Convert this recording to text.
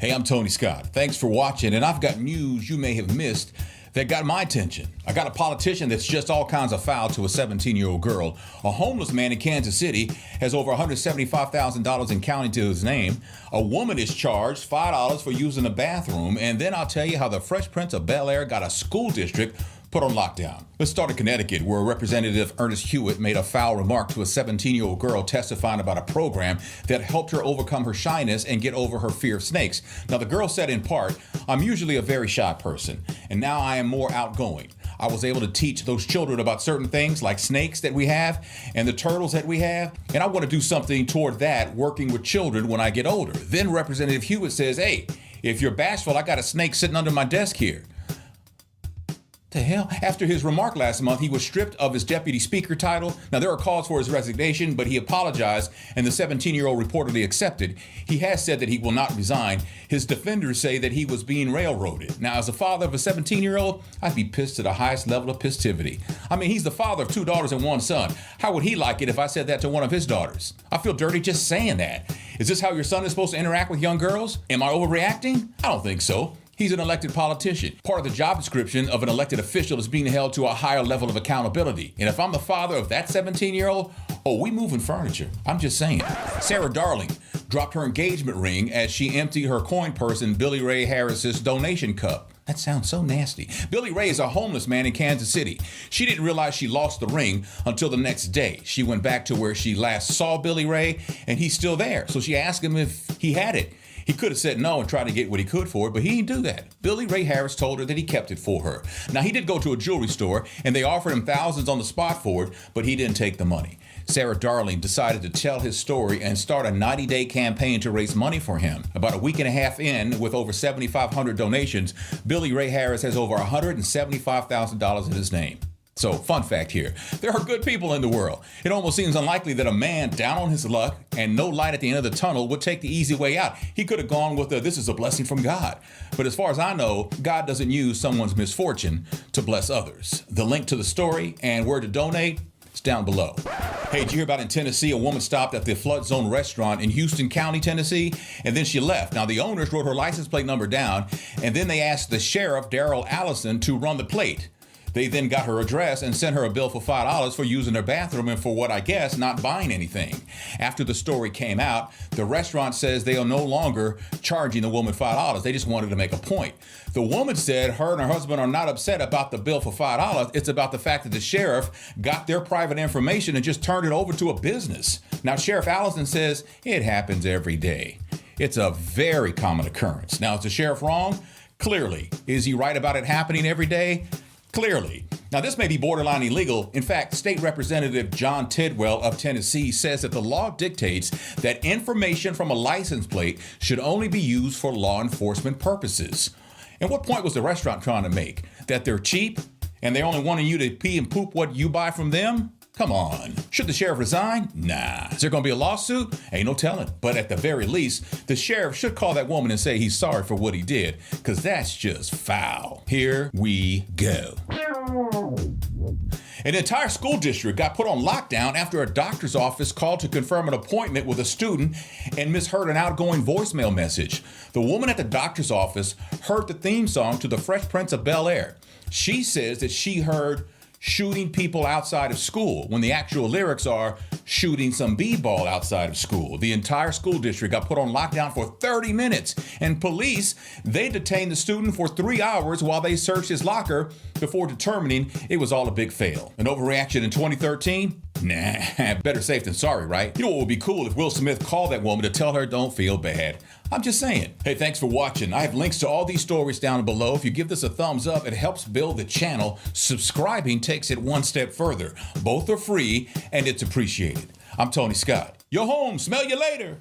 Hey, I'm Tony Scott. Thanks for watching, and I've got news you may have missed that got my attention. I got a politician that's just all kinds of foul to a 17-year-old girl. A homeless man in Kansas City has over $175,000 in counting to his name. A woman is charged $5 for using a bathroom, and then I'll tell you how the Fresh Prince of Bel-Air got a school district put on lockdown. Let's start in Connecticut, where Representative Ernest Hewitt made a foul remark to a 17-year-old girl testifying about a program that helped her overcome her shyness and get over her fear of snakes. Now, the girl said in part, "I'm usually a very shy person, and now I am more outgoing. I was able to teach those children about certain things like snakes that we have and the turtles that we have, and I want to do something toward that working with children when I get older." Then Representative Hewitt says, "Hey, if you're bashful, I got a snake sitting under my desk here." The hell? After his remark last month, he was stripped of his deputy speaker title. Now, there are calls for his resignation, but he apologized, and the 17-year-old reportedly accepted. He has said that he will not resign. His defenders say that he was being railroaded. Now, as a father of a 17-year-old, I'd be pissed to the highest level of pistivity. I mean, he's the father of 2 daughters and 1 son. How would he like it if I said that to one of his daughters? I feel dirty just saying that. Is this how your son is supposed to interact with young girls? Am I overreacting? I don't think so. He's an elected politician. Part of the job description of an elected official is being held to a higher level of accountability. And if I'm the father of that 17-year-old, we moving furniture. I'm just saying. Sarah Darling dropped her engagement ring as she emptied her coin purse in Billy Ray Harris's donation cup. That sounds so nasty. Billy Ray is a homeless man in Kansas City. She didn't realize she lost the ring until the next day. She went back to where she last saw Billy Ray, and he's still there. So she asked him if he had it. He could have said no and tried to get what he could for it, but he didn't do that. Billy Ray Harris told her that he kept it for her. Now, he did go to a jewelry store, and they offered him thousands on the spot for it, but he didn't take the money. Sarah Darling decided to tell his story and start a 90-day campaign to raise money for him. About a week and a half in, with over 7,500 donations, Billy Ray Harris has over $175,000 in his name. So, fun fact here, there are good people in the world. It almost seems unlikely that a man down on his luck and no light at the end of the tunnel would take the easy way out. He could have gone with this is a blessing from God. But as far as I know, God doesn't use someone's misfortune to bless others. The link to the story and where to donate is down below. Hey, did you hear about in Tennessee, a woman stopped at the flood zone restaurant in Houston County, Tennessee, and then she left. Now, the owners wrote her license plate number down, and then they asked the sheriff, Daryl Allison, to run the plate. They then got her address and sent her a bill for $5 for using her bathroom and for what I guess not buying anything. After the story came out, the restaurant says they are no longer charging the woman $5. They just wanted to make a point. The woman said her and her husband are not upset about the bill for $5. It's about the fact that the sheriff got their private information and just turned it over to a business. Now, Sheriff Allison says it happens every day. It's a very common occurrence. Now, is the sheriff wrong? Clearly. Is he right about it happening every day? Clearly. Now, this may be borderline illegal. In fact, State Representative John Tidwell of Tennessee says that the law dictates that information from a license plate should only be used for law enforcement purposes. And what point was the restaurant trying to make? That they're cheap and they only wanted you to pee and poop what you buy from them? Come on. Should the sheriff resign? Nah. Is there going to be a lawsuit? Ain't no telling. But at the very least, the sheriff should call that woman and say he's sorry for what he did, because that's just foul. Here we go. An entire school district got put on lockdown after a doctor's office called to confirm an appointment with a student and misheard an outgoing voicemail message. The woman at the doctor's office heard the theme song to the Fresh Prince of Bel-Air. She says that she heard shooting people outside of school, when the actual lyrics are shooting some b-ball outside of school. The entire school district got put on lockdown for 30 minutes, and police, they detained the student for 3 hours while they searched his locker before determining it was all a big fail. An overreaction in 2013? Nah, better safe than sorry, right? You know what would be cool if Will Smith called that woman to tell her don't feel bad. I'm just saying. Hey, thanks for watching. I have links to all these stories down below. If you give this a thumbs up, it helps build the channel. Subscribing takes it one step further. Both are free and it's appreciated. I'm Tony Scott. Yo home, smell you later.